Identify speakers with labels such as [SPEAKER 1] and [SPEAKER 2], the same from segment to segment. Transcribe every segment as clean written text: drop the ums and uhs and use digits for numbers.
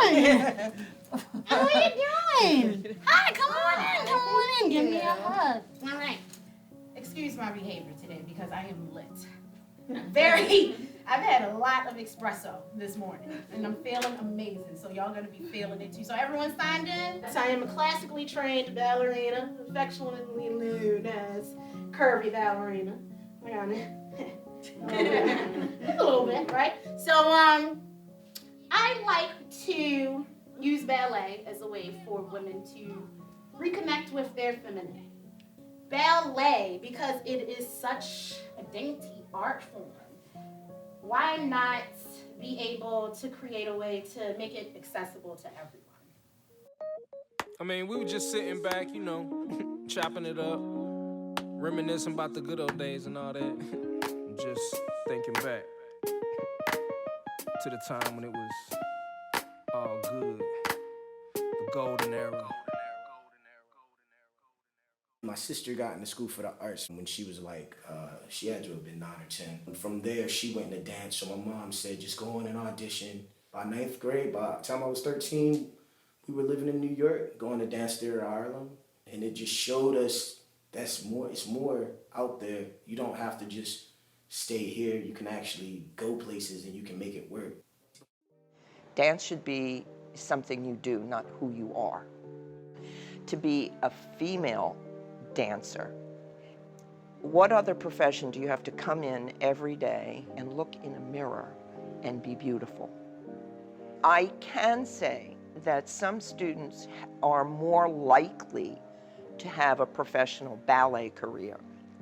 [SPEAKER 1] doing? How are you doing? Hi, come on in. Give me a hug. All right. Excuse my behavior today because I am lit. I've had a lot of espresso this morning and I'm feeling amazing. So y'all gonna be feeling it too. So everyone signed in? I am a classically trained ballerina, affectionately known as Curvy Ballerina. We're on it. A little bit, right? So I like to use ballet as a way for women to reconnect with their femininity. Ballet, because it is such a dainty art form, why not be able to create a way to make it accessible to everyone?
[SPEAKER 2] I mean, we were just sitting back, chopping it up, reminiscing about the good old days and all that. Just thinking back to the time when it was all good, the golden era.
[SPEAKER 3] My sister got into school for the arts when she was like, she had to have been 9 or 10. And from there, she went into dance. So my mom said, just go on and audition. By 9th grade, by the time I was 13, we were living in New York, going to Dance Theater Harlem. And it just showed us it's more out there. You don't have to just stay here. You can actually go places and you can make it work.
[SPEAKER 4] Dance should be something you do, not who you are. To be a female dancer, what other profession do you have to come in every day and look in a mirror and be beautiful? I can say that some students are more likely to have a professional ballet career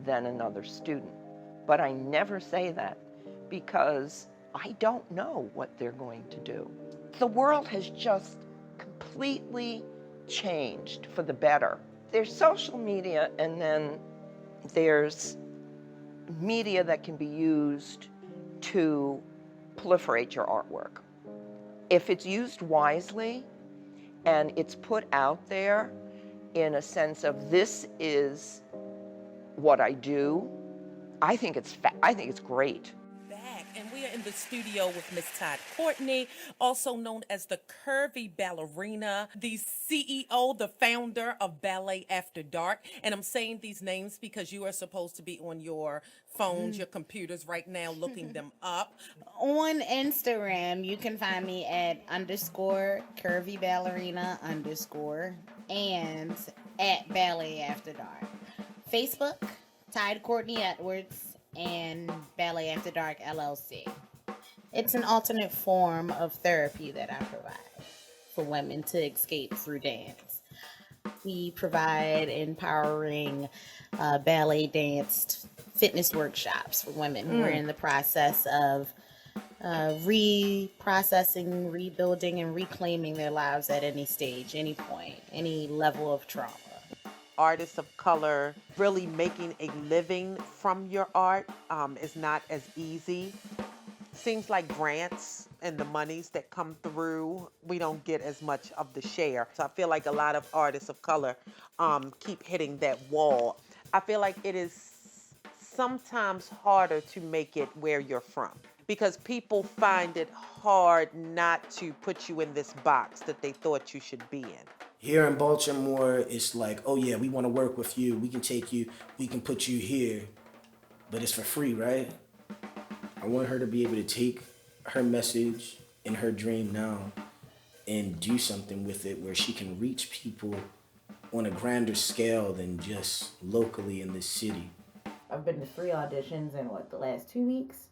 [SPEAKER 4] than another student. But I never say that because I don't know what they're going to do. The world has just completely changed for the better. There's social media, and then there's media that can be used to proliferate your artwork. If it's used wisely and it's put out there in a sense of this is what I do, I think it's great.
[SPEAKER 5] And we are in the studio with Miss Todd Courtney, also known as the Curvy Ballerina, the CEO, the founder of Ballet After Dark. And I'm saying these names because you are supposed to be on your phones, your computers right now, looking them up.
[SPEAKER 1] On Instagram, you can find me at _curvy ballerina_ and at Ballet After Dark. Facebook, Todd Courtney Edwards, and Ballet After Dark LLC. It's an alternate form of therapy that I provide for women to escape through dance. We provide empowering ballet dance fitness workshops for women. We're in the process of reprocessing, rebuilding, and reclaiming their lives at any stage, any point, any level of trauma.
[SPEAKER 6] Artists of color really making a living from your art is not as easy. Seems like grants and the monies that come through, we don't get as much of the share. So I feel like a lot of artists of color keep hitting that wall. I feel like it is sometimes harder to make it where you're from because people find it hard not to put you in this box that they thought you should be in.
[SPEAKER 3] Here in Baltimore, it's like, oh yeah, we want to work with you. We can take you, we can put you here, but it's for free, right? I want her to be able to take her message and her dream now and do something with it where she can reach people on a grander scale than just locally in this city.
[SPEAKER 7] I've been to 3 auditions in the last 2 weeks.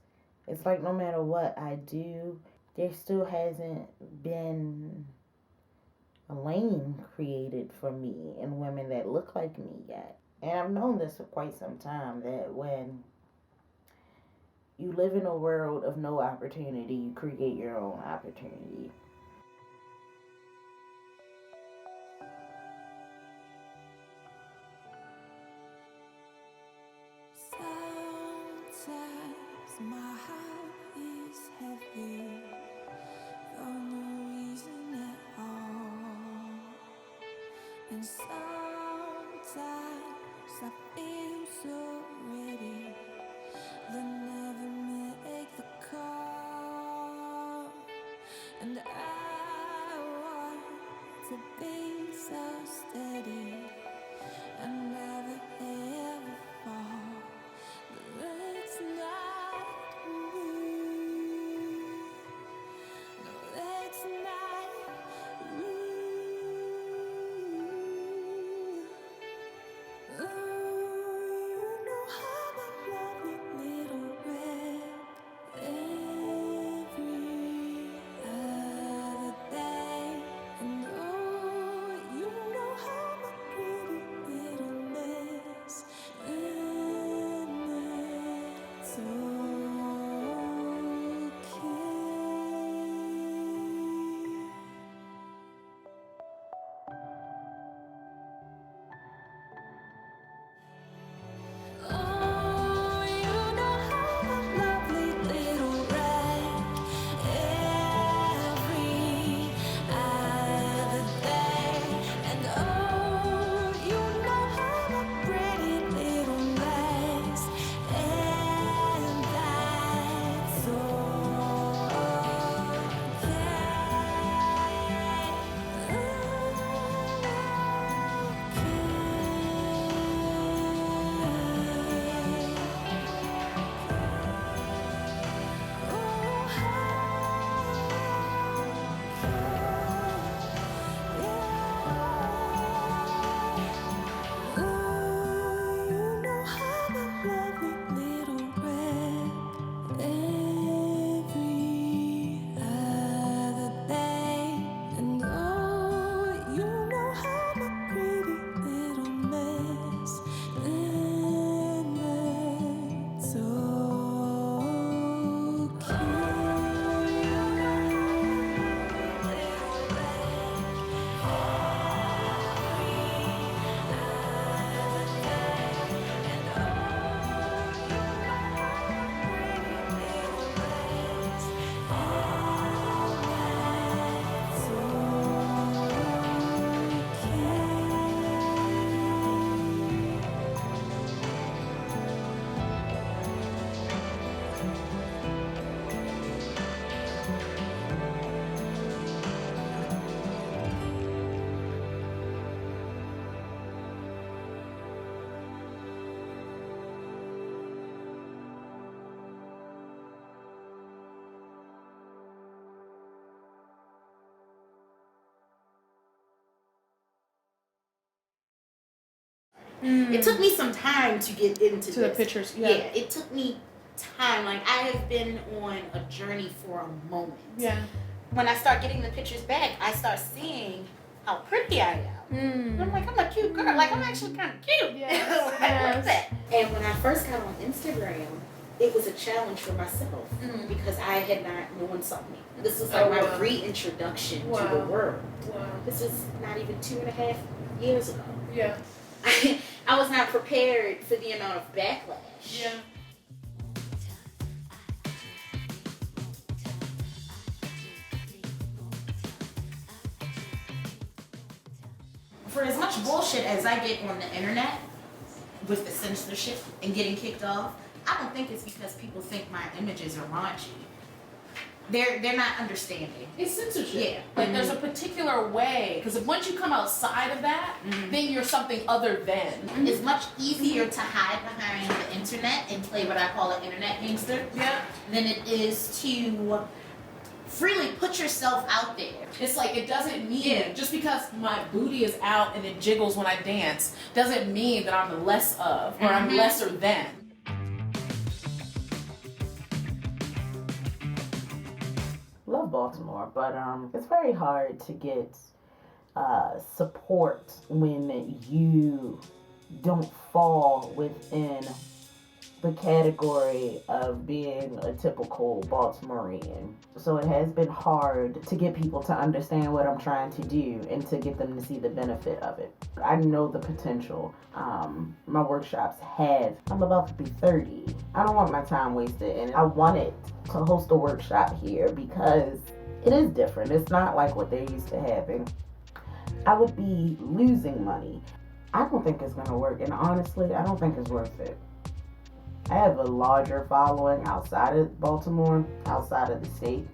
[SPEAKER 7] It's like no matter what I do, there still hasn't been a lane created for me and women that look like me yet. And I've known this for quite some time, that when you live in a world of no opportunity, you create your own opportunity.
[SPEAKER 8] Sometimes my heart is heavy for no reason at all. And sometimes I feel so ready, then never make the call. And I Oh, you know I'm a lovely little wreck every other day. And oh, you know I'm a pretty little mess, and that's you know I'm a lovely little wreck every other day. And oh, you know I'm a pretty little mess, and that's so
[SPEAKER 1] It took me some time to get into
[SPEAKER 9] To
[SPEAKER 1] this.
[SPEAKER 9] the pictures, yeah.
[SPEAKER 1] It took me time. Like, I have been on a journey for a moment.
[SPEAKER 9] Yeah.
[SPEAKER 1] When I start getting the pictures back, I start seeing how pretty I am. And I'm like, I'm a cute girl. Like, I'm actually kind of cute.
[SPEAKER 9] Yes,
[SPEAKER 1] Like, I
[SPEAKER 9] yes.
[SPEAKER 1] like that. And when I first got on Instagram, it was a challenge for myself because I had not known something. This was like
[SPEAKER 9] Oh,
[SPEAKER 1] my
[SPEAKER 9] wow.
[SPEAKER 1] reintroduction to
[SPEAKER 9] Wow.
[SPEAKER 1] the world.
[SPEAKER 9] Wow.
[SPEAKER 1] This is not even 2.5 years ago.
[SPEAKER 9] Yeah.
[SPEAKER 1] I was not prepared for the amount of backlash.
[SPEAKER 9] Yeah.
[SPEAKER 1] For as much bullshit as I get on the internet with the censorship and getting kicked off, I don't think it's because people think my images are raunchy. They're not understanding.
[SPEAKER 9] It's censorship.
[SPEAKER 1] Yeah.
[SPEAKER 9] Like there's a particular way, because once you come outside of that, then you're something other than.
[SPEAKER 1] It's much easier to hide behind the internet and play what I call an internet gangster
[SPEAKER 9] Yeah.
[SPEAKER 1] than it is to freely put yourself out there.
[SPEAKER 9] It's like it doesn't mean just because my booty is out and it jiggles when I dance doesn't mean that I'm less of or I'm lesser than.
[SPEAKER 7] Love Baltimore, but it's very hard to get support when you don't fall within the category of being a typical Baltimorean. So it has been hard to get people to understand what I'm trying to do and to get them to see the benefit of it. I know the potential. My workshops have, I'm about to be 30. I don't want my time wasted, and I wanted to host a workshop here because it is different. It's not like what they're used to having. I would be losing money. I don't think it's gonna work, and honestly, I don't think it's worth it. I have a larger following outside of Baltimore, outside of the state.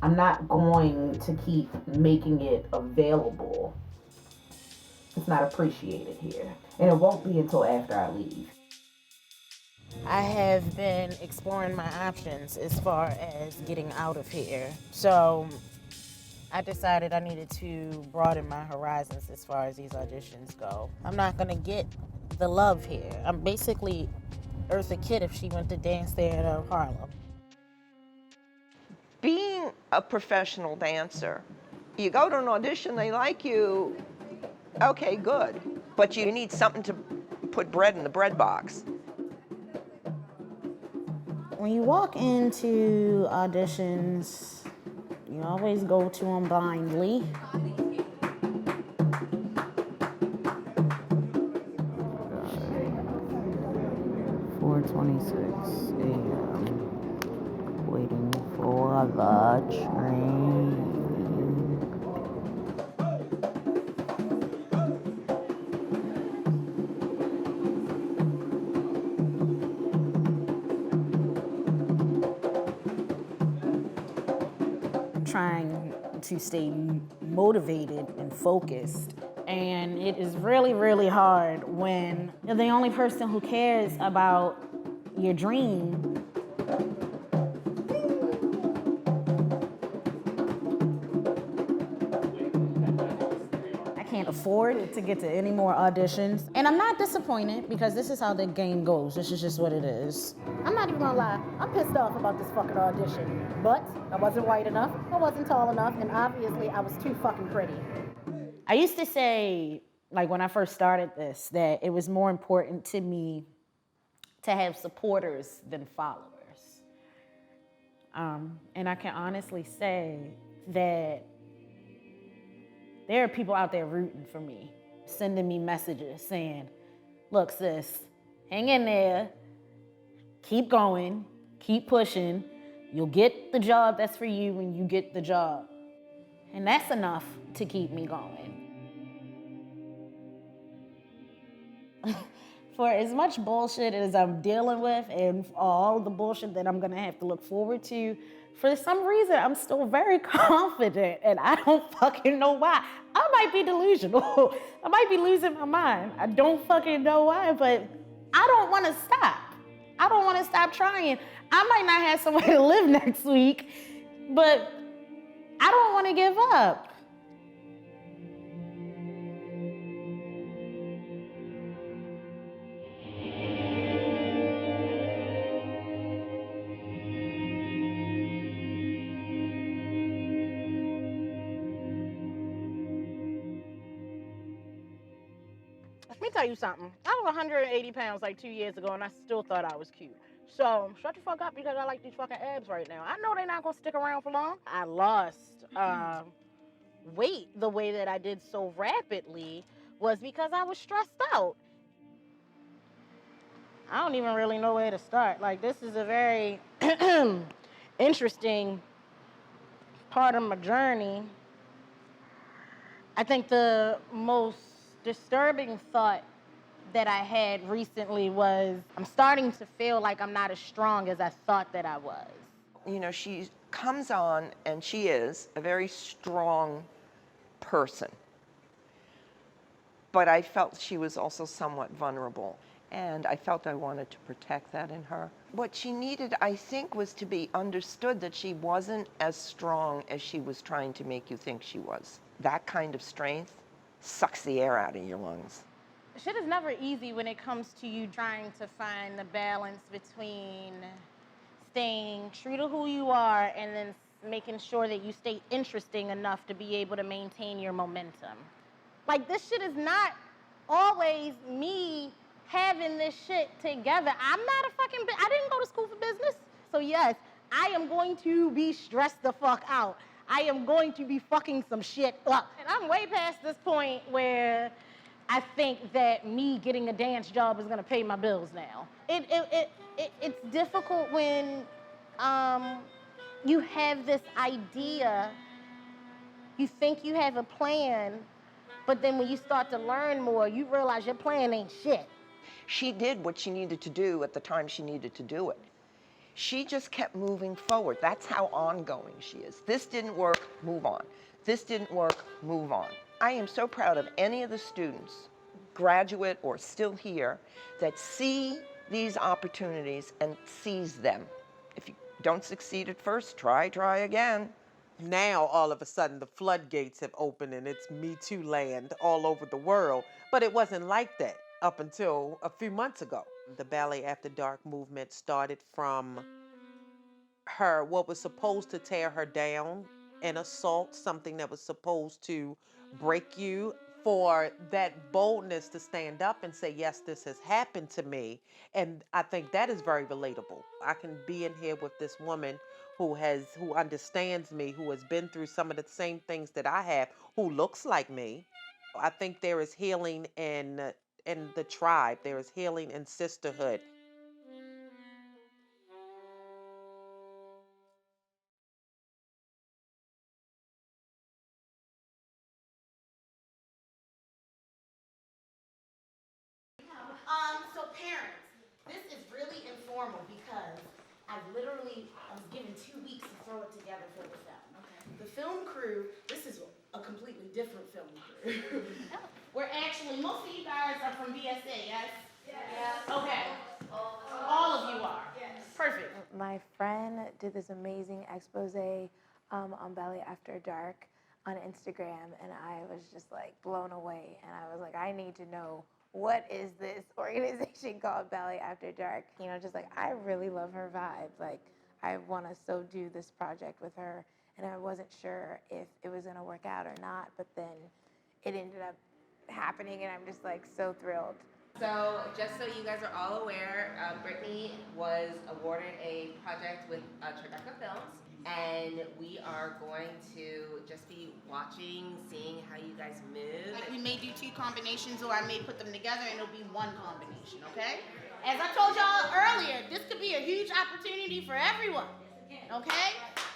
[SPEAKER 7] I'm not going to keep making it available. It's not appreciated here. And it won't be until after I leave. I have been exploring my options as far as getting out of here. So I decided I needed to broaden my horizons as far as these auditions go. I'm not gonna get the love here. I'm basically Eartha Kitt if she went to dance there in Harlem.
[SPEAKER 4] Being a professional dancer, you go to an audition, they like you, okay, good. But you need something to put bread in the bread box.
[SPEAKER 7] When you walk into auditions, you always go to them blindly. 4:26 a.m. Waiting for the train. Trying to stay motivated and focused. And it is really, really hard when you're the only person who cares about your dream. I can't afford to get to any more auditions. And I'm not disappointed because this is how the game goes. This is just what it is. I'm not even gonna lie, I'm pissed off about this fucking audition. But I wasn't white enough, I wasn't tall enough, and obviously I was too fucking pretty. I used to say, like when I first started this, that it was more important to me to have supporters than followers. And I can honestly say that there are people out there rooting for me, sending me messages saying, look, sis, hang in there, keep going, keep pushing. You'll get the job that's for you when you get the job. And that's enough to keep me going. For as much bullshit as I'm dealing with and all the bullshit that I'm gonna have to look forward to, for some reason, I'm still very confident and I don't fucking know why. I might be delusional. I might be losing my mind. I don't fucking know why, but I don't wanna stop. I don't wanna stop trying. I might not have somewhere to live next week, but I don't wanna give up.
[SPEAKER 10] Let me tell you something. I was 180 pounds like 2 years ago, and I still thought I was cute. So shut the fuck up because I like these fucking abs right now. I know they're not gonna stick around for long. I lost weight the way that I did so rapidly was because I was stressed out. I don't even really know where to start. Like, this is a very interesting part of my journey. I think the most disturbing thought that I had recently was I'm starting to feel like I'm not as strong as I thought that I was.
[SPEAKER 4] You know, she comes on and she is a very strong person. But I felt she was also somewhat vulnerable. And I felt I wanted to protect that in her. What she needed, I think, was to be understood that she wasn't as strong as she was trying to make you think she was. That kind of strength sucks the air out of your lungs.
[SPEAKER 10] Shit is never easy when it comes to you trying to find the balance between staying true to who you are and then making sure that you stay interesting enough to be able to maintain your momentum. Like, this shit is not always me having this shit together. I'm not a fucking, I didn't go to school for business. So yes, I am going to be stressed the fuck out. I am going to be fucking some shit up. And I'm way past this point where I think that me getting a dance job is gonna pay my bills now. It's difficult when you have this idea, you think you have a plan, but then when you start to learn more, you realize your plan ain't shit.
[SPEAKER 4] She did what she needed to do at the time she needed to do it. She just kept moving forward. That's how ongoing she is. This didn't work, move on. This didn't work, move on. I am so proud of any of the students, graduate or still here, that see these opportunities and seize them. If you don't succeed at first, try again.
[SPEAKER 6] Now, all of a sudden, the floodgates have opened and it's Me Too land all over the world. But it wasn't like that up until a few months ago. The Ballet After Dark movement started from her, what was supposed to tear her down, an assault, something that was supposed to break you, for that boldness to stand up and say, yes, this has happened to me. And I think that is very relatable. I can be in here with this woman who understands me, who has been through some of the same things that I have, who looks like me. I think there is healing in the tribe. There is healing in sisterhood.
[SPEAKER 7] So parents, this is really informal because I was given 2 weeks to throw it together for the film. Okay. The film crew, this is a completely different film crew. We're actually, most of you guys are from BSA, yes? Yes. Okay. All of you are? Yes. Perfect.
[SPEAKER 11] My friend did this amazing expose on Ballet After Dark on Instagram, and I was just like blown away. And I was like, I need to know, what is this organization called Ballet After Dark? You know, just like, I really love her vibe. Like, I want to so do this project with her, and I wasn't sure if it was going to work out or not, but then it ended up happening, and I'm just like so thrilled.
[SPEAKER 12] So just so you guys are all aware, Brittany was awarded a project with Tribeca Films, and we are going to just be watching, seeing how you guys move.
[SPEAKER 7] Like, we may do 2 combinations, or I may put them together and it'll be 1 combination, okay? As I told y'all earlier, this could be a huge opportunity for everyone, okay?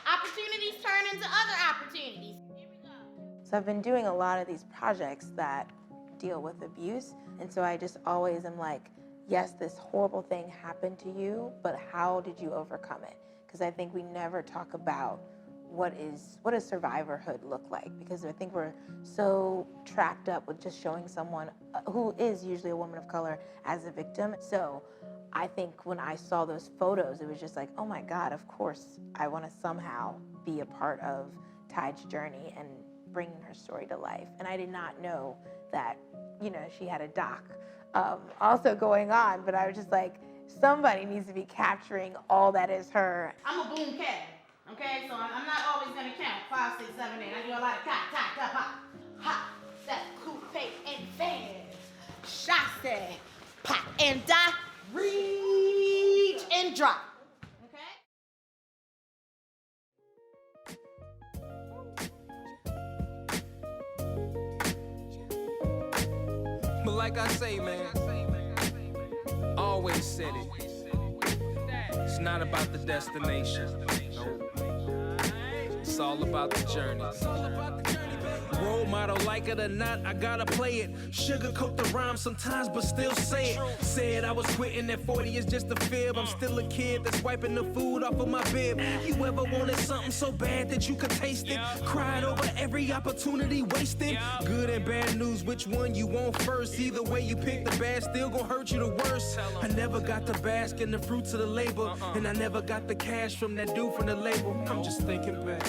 [SPEAKER 7] Opportunities turn into other opportunities. Here we go.
[SPEAKER 11] So I've been doing a lot of these projects that deal with abuse, and so I just always am like, yes, this horrible thing happened to you, but how did you overcome it? Because I think we never talk about what does survivorhood look like, because I think we're so trapped up with just showing someone who is usually a woman of color as a victim. So I think when I saw those photos, it was just like, oh my God, of course I want to somehow be a part of Tide's journey and bringing her story to life. And I did not know that, you know, she had a doc also going on, but I was just like, somebody needs to be capturing all that is her.
[SPEAKER 7] I'm a boom cat, okay? So I'm not always gonna count 5, 6, 7, 8. I do a lot of cat, pop, hop, step, coupe, and fast. Chasse, pop, and die, reach, and drop.
[SPEAKER 2] But like I say, man, always said it. It's not about the destination. It's all about the journey. Role model, like it or not, I gotta play it. Sugarcoat the rhyme sometimes, but still say it. Said I was quitting at 40 is just a fib. I'm still a kid that's wiping the food off of my bib. You ever wanted something so bad that you could taste it? Cried over every opportunity wasted. Good and bad news, which one you want first? Either way you pick, the bad still gon' hurt you the worst. I never got to bask in the fruits of the labor, and I never got the cash from that dude from the label. I'm just thinking back.